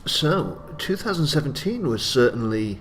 So, 2017 was certainly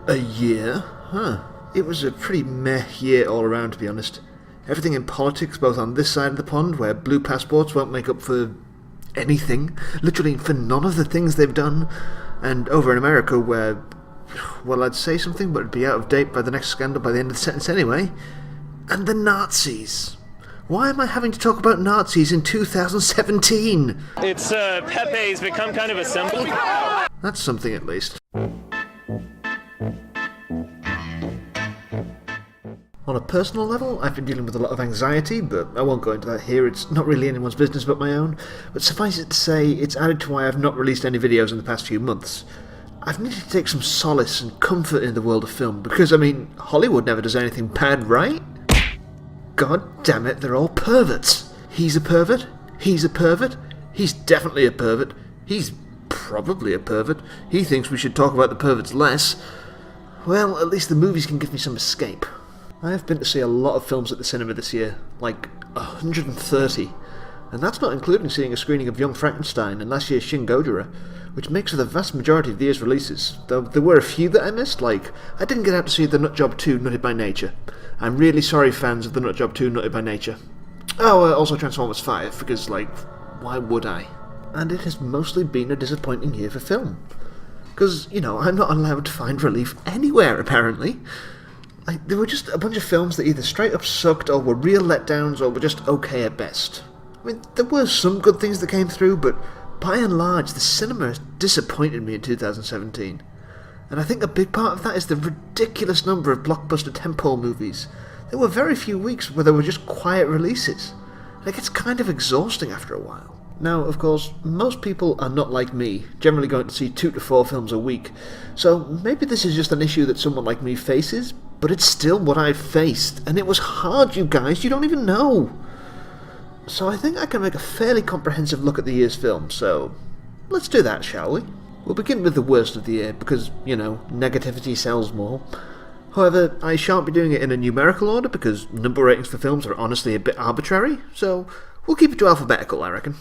a year, huh? It was a pretty meh year all around, to be honest. Everything in politics, both on this side of the pond, where blue passports won't make up for anything, literally for none of the things they've done, and over in America, where, well, I'd say something, but it'd be out of date by the next scandal by the end of the sentence anyway. And the Nazis. Why am I having to talk about Nazis in 2017? It's Pepe's become kind of a symbol. That's something at least. On a personal level, I've been dealing with a lot of anxiety, but I won't go into that here, it's not really anyone's business but my own. But suffice it to say, it's added to why I've not released any videos in the past few months. I've needed to take some solace and comfort in the world of film, because, I mean, Hollywood never does anything bad, right? God damn it, they're all perverts. He's a pervert, he's a pervert, he's definitely a pervert, he's probably a pervert, he thinks we should talk about the perverts less. Well, at least the movies can give me some escape. I have been to see a lot of films at the cinema this year, like 130, and that's not including seeing a screening of Young Frankenstein and last year's Shin Gojira, which makes for the vast majority of the year's releases, though there were a few that I missed, like I didn't get out to see The Nutjob 2 Nutted by Nature. I'm really sorry, fans of The Nutjob 2 Nutted by Nature. Oh, also Transformers 5, because, like, why would I? And it has mostly been a disappointing year for film. Because, you know, I'm not allowed to find relief anywhere, apparently. Like, there were just a bunch of films that either straight up sucked, or were real letdowns, or were just okay at best. I mean, there were some good things that came through, but by and large, the cinema has disappointed me in 2017. And I think a big part of that is the ridiculous number of blockbuster tentpole movies. There were very few weeks where there were just quiet releases. It gets kind of exhausting after a while. Now, of course, most people are not like me, generally going to see 2 to 4 films a week, so maybe this is just an issue that someone like me faces, but it's still what I've faced, and it was hard, you guys, you don't even know. So I think I can make a fairly comprehensive look at the year's film, so let's do that, shall we? We'll begin with the worst of the year, because, you know, negativity sells more. However, I shan't be doing it in a numerical order, because number ratings for films are honestly a bit arbitrary, so we'll keep it to alphabetical, I reckon.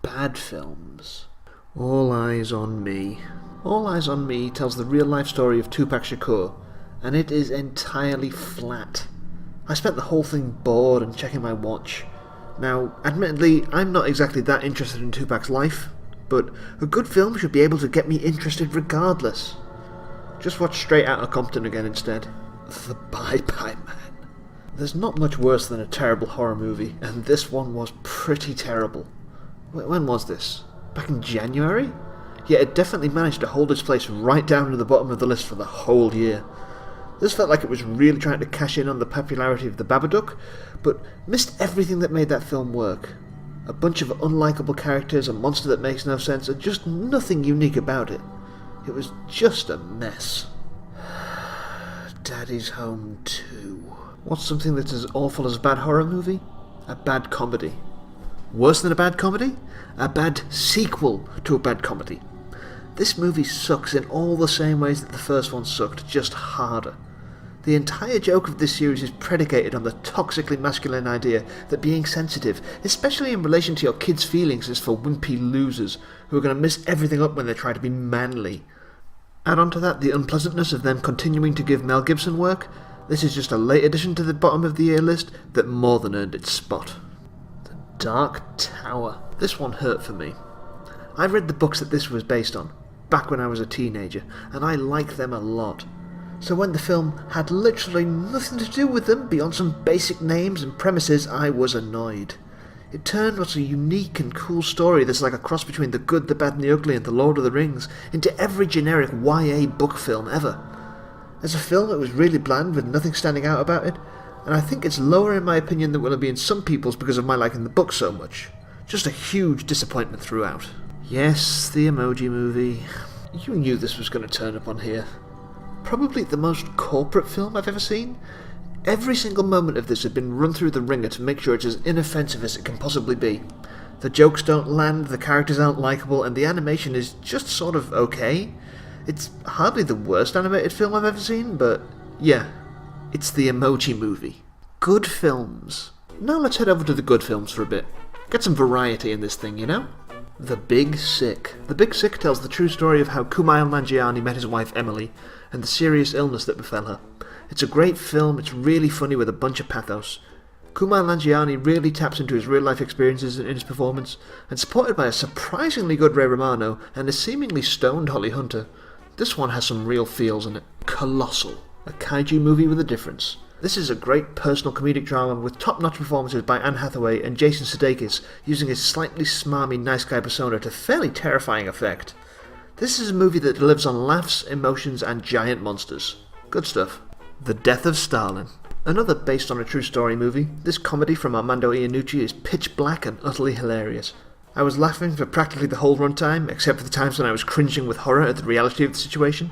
Bad films. All Eyes on Me. All Eyes on Me tells the real-life story of Tupac Shakur, and it is entirely flat. I spent the whole thing bored and checking my watch. Now, admittedly, I'm not exactly that interested in Tupac's life, but a good film should be able to get me interested regardless. Just watch Straight Outta Compton again instead. The Bye Bye Man. There's not much worse than a terrible horror movie, and this one was pretty terrible. When was this? Back in January? Yet it definitely managed to hold its place right down to the bottom of the list for the whole year. This felt like it was really trying to cash in on the popularity of The Babadook, but missed everything that made that film work. A bunch of unlikable characters, a monster that makes no sense, and just nothing unique about it. It was just a mess. Daddy's Home 2. What's something that's as awful as a bad horror movie? A bad comedy. Worse than a bad comedy? A bad sequel to a bad comedy. This movie sucks in all the same ways that the first one sucked, just harder. The entire joke of this series is predicated on the toxically masculine idea that being sensitive, especially in relation to your kids' feelings, is for wimpy losers who are going to mess everything up when they try to be manly. Add on to that the unpleasantness of them continuing to give Mel Gibson work. This is just a late addition to the bottom of the year list that more than earned its spot. The Dark Tower. This one hurt for me. I read the books that this was based on, back when I was a teenager, and I liked them a lot. So when the film had literally nothing to do with them beyond some basic names and premises, I was annoyed. It turned what's a unique and cool story that's like a cross between The Good, the Bad and the Ugly and The Lord of the Rings into every generic YA book film ever. As a film, it was really bland with nothing standing out about it, and I think it's lower in my opinion than it will be in some people's because of my liking the book so much. Just a huge disappointment throughout. Yes, the Emoji Movie. You knew this was going to turn up on here. Probably the most corporate film I've ever seen. Every single moment of this had been run through the ringer to make sure it's as inoffensive as it can possibly be. The jokes don't land, the characters aren't likeable, and the animation is just sort of okay. It's hardly the worst animated film I've ever seen, but yeah, it's the Emoji Movie. Good films. Now let's head over to the good films for a bit. Get some variety in this thing, you know? The Big Sick. The Big Sick tells the true story of how Kumail Nanjiani met his wife Emily, and the serious illness that befell her. It's a great film, it's really funny with a bunch of pathos. Kumail Nanjiani really taps into his real-life experiences in his performance, and supported by a surprisingly good Ray Romano and a seemingly stoned Holly Hunter, this one has some real feels in it. Colossal. A kaiju movie with a difference. This is a great personal comedic drama with top-notch performances by Anne Hathaway and Jason Sudeikis using his slightly smarmy nice guy persona to fairly terrifying effect. This is a movie that delivers on laughs, emotions and giant monsters. Good stuff. The Death of Stalin. Another based on a true story movie, this comedy from Armando Iannucci is pitch black and utterly hilarious. I was laughing for practically the whole runtime, except for the times when I was cringing with horror at the reality of the situation.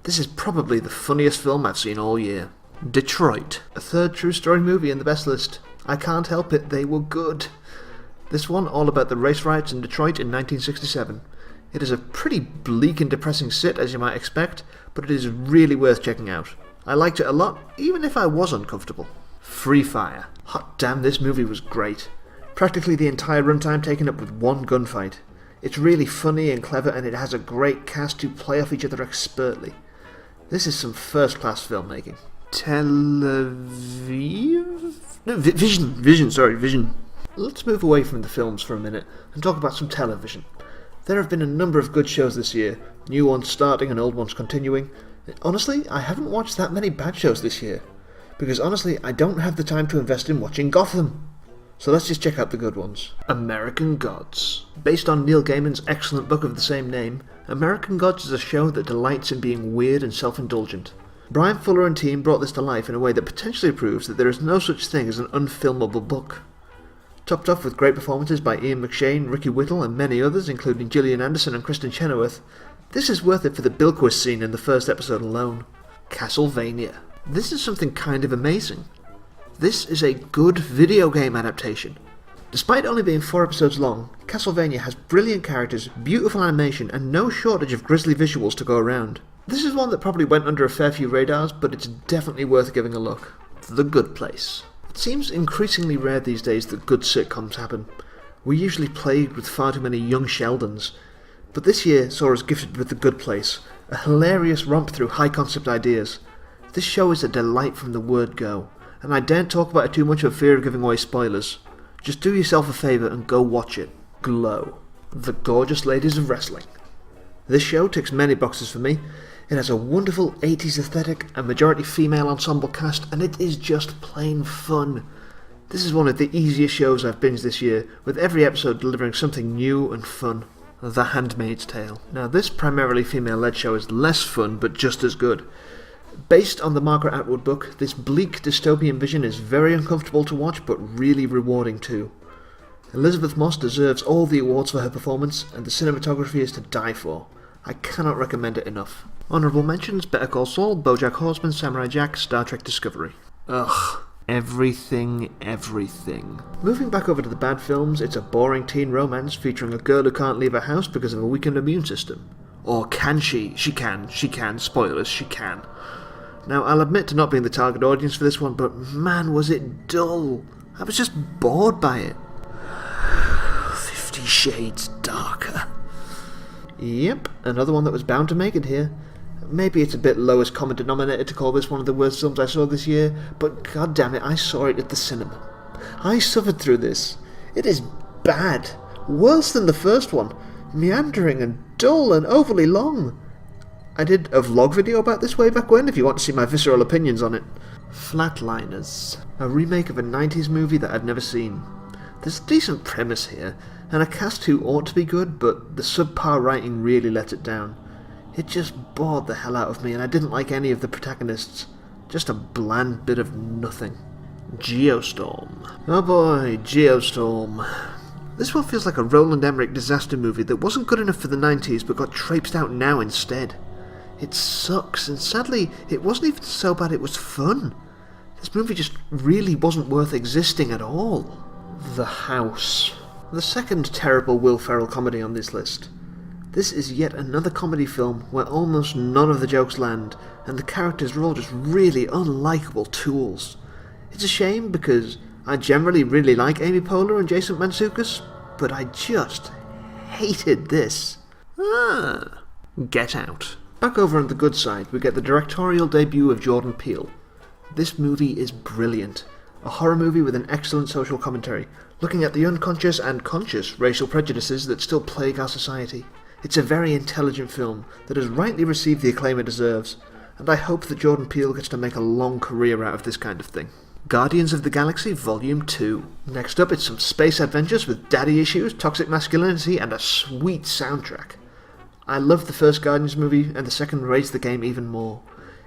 This is probably the funniest film I've seen all year. Detroit. A third true story movie in the best list. I can't help it, they were good. This one all about the race riots in Detroit in 1967. It is a pretty bleak and depressing sit, as you might expect, but it is really worth checking out. I liked it a lot, even if I was uncomfortable. Free Fire. Hot damn, this movie was great. Practically the entire runtime taken up with one gunfight. It's really funny and clever, and it has a great cast who play off each other expertly. This is some first-class filmmaking. Tel Aviv? No, Vision. Let's move away from the films for a minute and talk about some television. There have been a number of good shows this year, new ones starting and old ones continuing. Honestly, I haven't watched that many bad shows this year, because honestly, I don't have the time to invest in watching Gotham. So let's just check out the good ones. American Gods. Based on Neil Gaiman's excellent book of the same name, American Gods is a show that delights in being weird and self-indulgent. Brian Fuller and team brought this to life in a way that potentially proves that there is no such thing as an unfilmable book. Topped off with great performances by Ian McShane, Ricky Whittle and many others, including Gillian Anderson and Kristen Chenoweth, this is worth it for the Bilquist scene in the first episode alone. Castlevania. This is something kind of amazing. This is a good video game adaptation. Despite only being 4 episodes long, Castlevania has brilliant characters, beautiful animation, and no shortage of grisly visuals to go around. This is one that probably went under a fair few radars, but it's definitely worth giving a look. The Good Place. It seems increasingly rare these days that good sitcoms happen. We're usually plagued with far too many young Sheldons, but this year saw us gifted with The Good Place, a hilarious romp through high-concept ideas. This show is a delight from the word go, and I daren't talk about it too much for fear of giving away spoilers. Just do yourself a favour and go watch it. Glow. The Gorgeous Ladies of Wrestling. This show ticks many boxes for me. It has a wonderful 80s aesthetic, a majority female ensemble cast, and it is just plain fun. This is one of the easiest shows I've binged this year, with every episode delivering something new and fun. The Handmaid's Tale. Now this primarily female-led show is less fun, but just as good. Based on the Margaret Atwood book, this bleak dystopian vision is very uncomfortable to watch, but really rewarding too. Elizabeth Moss deserves all the awards for her performance, and the cinematography is to die for. I cannot recommend it enough. Honourable mentions: Better Call Saul, BoJack Horseman, Samurai Jack, Star Trek Discovery. Ugh. Everything. Moving back over to the bad films, it's a boring teen romance featuring a girl who can't leave her house because of a weakened immune system. Or can she? She can. Spoilers, she can. Now, I'll admit to not being the target audience for this one, but man, was it dull. I was just bored by it. 50 Shades Darker. Yep, another one that was bound to make it here. Maybe it's a bit lowest common denominator to call this one of the worst films I saw this year, but goddammit, I saw it at the cinema. I suffered through this. It is bad. Worse than the first one. Meandering and dull and overly long. I did a vlog video about this way back when, if you want to see my visceral opinions on it. Flatliners. A remake of a 90s movie that I'd never seen. There's a decent premise here, and a cast who ought to be good, but the subpar writing really let it down. It just bored the hell out of me, and I didn't like any of the protagonists. Just a bland bit of nothing. Geostorm. Oh boy, Geostorm. This one feels like a Roland Emmerich disaster movie that wasn't good enough for the 90s but got traipsed out now instead. It sucks, and sadly, it wasn't even so bad it was fun. This movie just really wasn't worth existing at all. The House. The second terrible Will Ferrell comedy on this list. This is yet another comedy film where almost none of the jokes land, and the characters are all just really unlikable tools. It's a shame because I generally really like Amy Poehler and Jason Mantzoukas, but I just hated this. Get Out. Back over on the good side, we get the directorial debut of Jordan Peele. This movie is brilliant. A horror movie with an excellent social commentary, looking at the unconscious and conscious racial prejudices that still plague our society. It's a very intelligent film that has rightly received the acclaim it deserves, and I hope that Jordan Peele gets to make a long career out of this kind of thing. Guardians of the Galaxy Volume 2. Next up, it's some space adventures with daddy issues, toxic masculinity, and a sweet soundtrack. I love the first Guardians movie, and the second raised the game even more.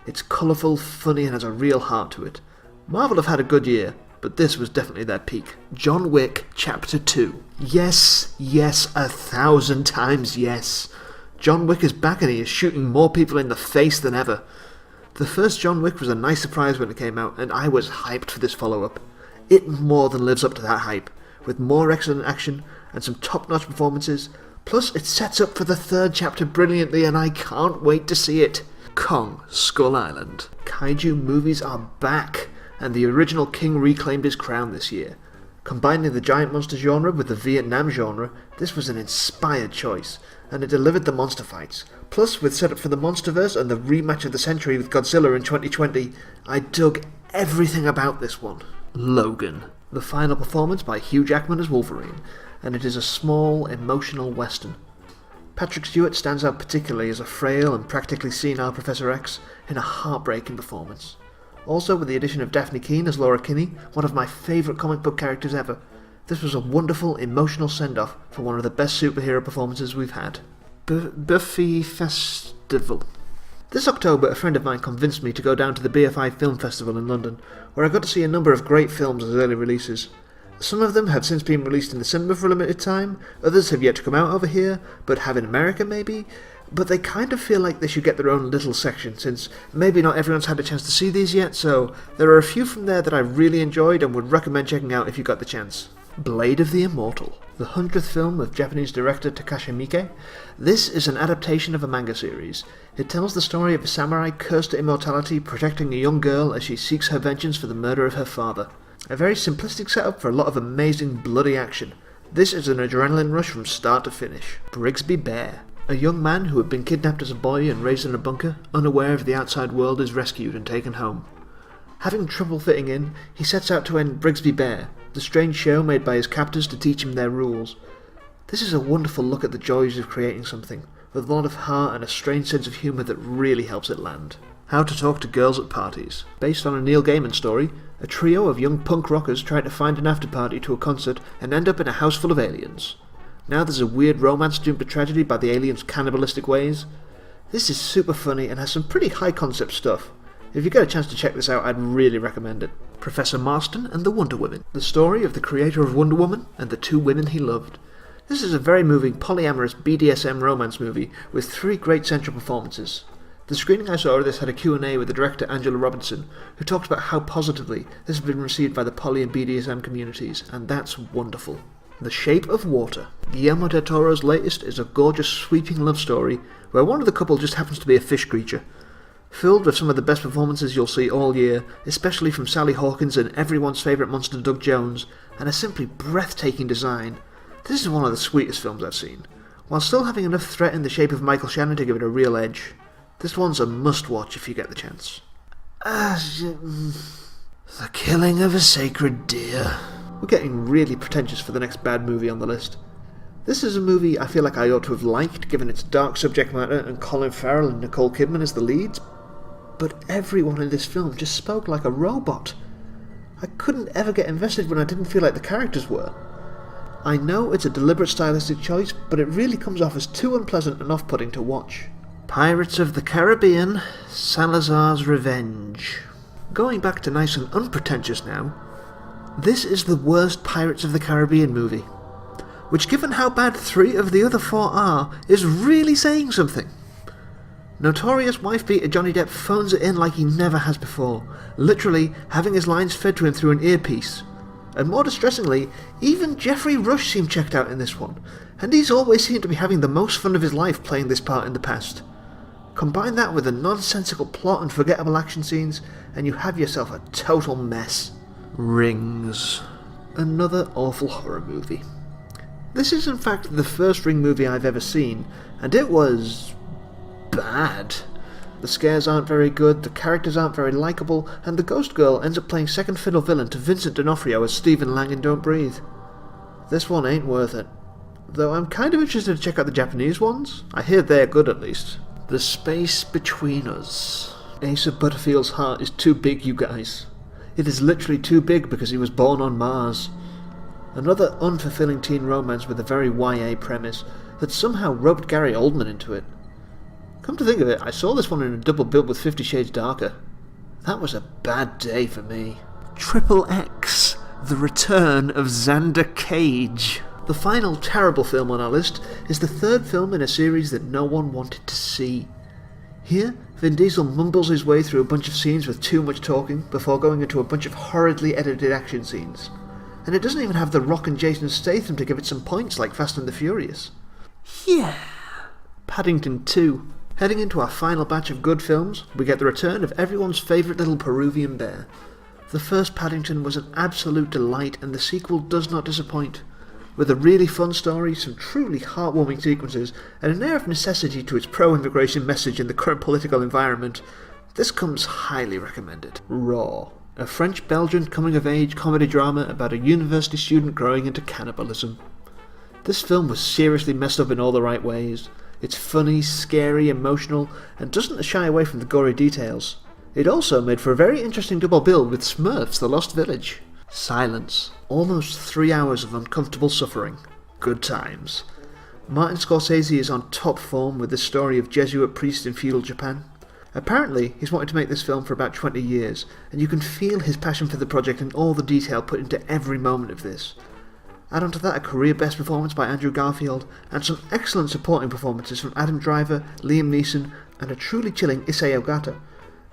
It's colourful, funny, and has a real heart to it. Marvel have had a good year, but this was definitely their peak. John Wick Chapter 2. Yes, 1,000 times yes. John Wick is back and he is shooting more people in the face than ever. The first John Wick was a nice surprise when it came out, and I was hyped for this follow-up. It more than lives up to that hype, with more excellent action and some top-notch performances, plus it sets up for the third chapter brilliantly and I can't wait to see it. Kong Skull Island. Kaiju movies are back, and the original King reclaimed his crown this year. Combining the giant monster genre with the Vietnam genre, this was an inspired choice, and it delivered the monster fights. Plus, with setup for the Monsterverse and the rematch of the century with Godzilla in 2020, I dug everything about this one. Logan. The final performance by Hugh Jackman as Wolverine, and it is a small, emotional western. Patrick Stewart stands out particularly as a frail and practically senile Professor X in a heartbreaking performance. Also, with the addition of Daphne Keane as Laura Kinney, one of my favourite comic book characters ever, this was a wonderful, emotional send-off for one of the best superhero performances we've had. Buffy Festival. This October, a friend of mine convinced me to go down to the BFI Film Festival in London, where I got to see a number of great films as early releases. Some of them have since been released in the cinema for a limited time, others have yet to come out over here, but have in America maybe, but they kind of feel like they should get their own little section, since maybe not everyone's had a chance to see these yet, so there are a few from there that I really enjoyed and would recommend checking out if you got the chance. Blade of the Immortal, the 100th film of Japanese director Takashi Miike. This is an adaptation of a manga series. It tells the story of a samurai cursed to immortality protecting a young girl as she seeks her vengeance for the murder of her father. A very simplistic setup for a lot of amazing bloody action. This is an adrenaline rush from start to finish. Brigsby Bear. A young man who had been kidnapped as a boy and raised in a bunker, unaware of the outside world, is rescued and taken home. Having trouble fitting in, he sets out to end Brigsby Bear, the strange show made by his captors to teach him their rules. This is a wonderful look at the joys of creating something, with a lot of heart and a strange sense of humour that really helps it land. How to Talk to Girls at Parties. Based on a Neil Gaiman story, a trio of young punk rockers try to find an after-party to a concert and end up in a house full of aliens. Now there's a weird romance doomed to tragedy by the aliens' cannibalistic ways. This is super funny and has some pretty high-concept stuff. If you get a chance to check this out, I'd really recommend it. Professor Marston and the Wonder Women. The story of the creator of Wonder Woman and the two women he loved. This is a very moving polyamorous BDSM romance movie with 3 great central performances. The screening I saw of this had a Q&A with the director Angela Robinson, who talked about how positively this has been received by the poly and BDSM communities, and that's wonderful. The Shape of Water. Guillermo del Toro's latest is a gorgeous, sweeping love story where one of the couple just happens to be a fish creature. Filled with some of the best performances you'll see all year, especially from Sally Hawkins and everyone's favourite monster Doug Jones, and a simply breathtaking design. This is one of the sweetest films I've seen, while still having enough threat in the shape of Michael Shannon to give it a real edge. This one's a must-watch if you get the chance. The Killing of a Sacred Deer. We're getting really pretentious for the next bad movie on the list. This is a movie I feel like I ought to have liked, given its dark subject matter and Colin Farrell and Nicole Kidman as the leads, but everyone in this film just spoke like a robot. I couldn't ever get invested when I didn't feel like the characters were. I know it's a deliberate stylistic choice, but it really comes off as too unpleasant and off-putting to watch. Pirates of the Caribbean, Salazar's Revenge. Going back to nice and unpretentious now, this is the worst Pirates of the Caribbean movie, which, given how bad 3 of the other 4 are, is really saying something. Notorious wife-beater Johnny Depp phones it in like he never has before, literally having his lines fed to him through an earpiece. And more distressingly, even Geoffrey Rush seemed checked out in this one, and he's always seemed to be having the most fun of his life playing this part in the past. Combine that with a nonsensical plot and forgettable action scenes, and you have yourself a total mess. Rings. Another awful horror movie. This is in fact the first Ring movie I've ever seen, and it was bad. The scares aren't very good, the characters aren't very likeable, and the ghost girl ends up playing second fiddle villain to Vincent D'Onofrio as Stephen Lang in Don't Breathe. This one ain't worth it. Though I'm kind of interested to check out the Japanese ones. I hear they're good at least. The Space Between Us. Asa Butterfield's heart is too big, you guys. It is literally too big because he was born on Mars. Another unfulfilling teen romance with a very YA premise that somehow roped Gary Oldman into it. Come to think of it, I saw this one in a double bill with 50 Shades Darker. That was a bad day for me. Triple X, The Return of Xander Cage. The final terrible film on our list is the third film in a series that no one wanted to see. Here, Vin Diesel mumbles his way through a bunch of scenes with too much talking before going into a bunch of horridly edited action scenes. And it doesn't even have The Rock and Jason Statham to give it some points like Fast and the Furious. Yeah. Paddington 2. Heading into our final batch of good films, we get the return of everyone's favourite little Peruvian bear. The first Paddington was an absolute delight, and the sequel does not disappoint. With a really fun story, some truly heartwarming sequences, and an air of necessity to its pro-immigration message in the current political environment, this comes highly recommended. Raw. A French-Belgian coming-of-age comedy drama about a university student growing into cannibalism. This film was seriously messed up in all the right ways. It's funny, scary, emotional, and doesn't shy away from the gory details. It also made for a very interesting double bill with Smurfs: The Lost Village. Silence. Almost 3 hours of uncomfortable suffering. Good times. Martin Scorsese is on top form with the story of Jesuit priests in feudal Japan. Apparently, he's wanted to make this film for about 20 years, and you can feel his passion for the project and all the detail put into every moment of this. Add on to that a career best performance by Andrew Garfield, and some excellent supporting performances from Adam Driver, Liam Neeson, and a truly chilling Issei Ogata.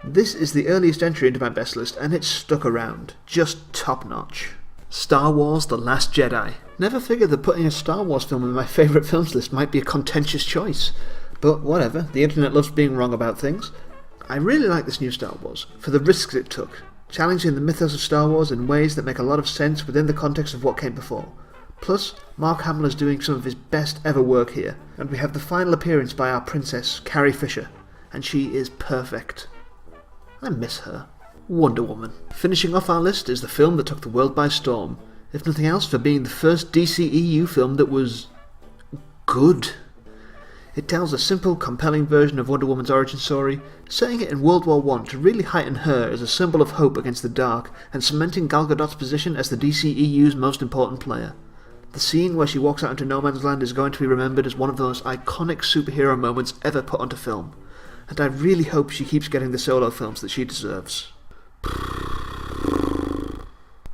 This is the earliest entry into my best list, and it's stuck around. Just top notch. Star Wars: The Last Jedi. Never figured that putting a Star Wars film in my favourite films list might be a contentious choice. But whatever, the internet loves being wrong about things. I really like this new Star Wars, for the risks it took, challenging the mythos of Star Wars in ways that make a lot of sense within the context of what came before. Plus, Mark Hamill is doing some of his best ever work here, and we have the final appearance by our princess, Carrie Fisher, and she is perfect. I miss her. Wonder Woman. Finishing off our list is the film that took the world by storm, if nothing else for being the first DCEU film that was good. It tells a simple, compelling version of Wonder Woman's origin story, setting it in World War I to really heighten her as a symbol of hope against the dark, and cementing Gal Gadot's position as the DCEU's most important player. The scene where she walks out into no man's land is going to be remembered as one of the most iconic superhero moments ever put onto film, and I really hope she keeps getting the solo films that she deserves.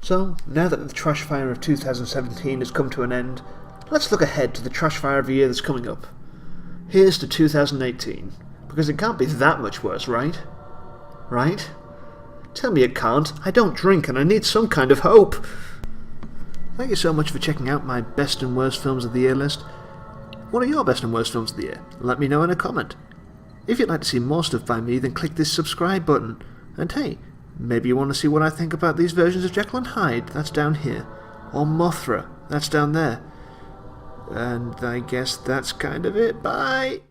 So, now that the trash fire of 2017 has come to an end, let's look ahead to the trash fire of the year that's coming up. Here's to 2018, because it can't be that much worse, right? Right? Tell me it can't. I don't drink and I need some kind of hope. Thank you so much for checking out my best and worst films of the year list. What are your best and worst films of the year? Let me know in a comment. If you'd like to see more stuff by me, then click this subscribe button. And hey, maybe you want to see what I think about these versions of Jekyll and Hyde, that's down here. Or Mothra, that's down there. And I guess that's kind of it. Bye!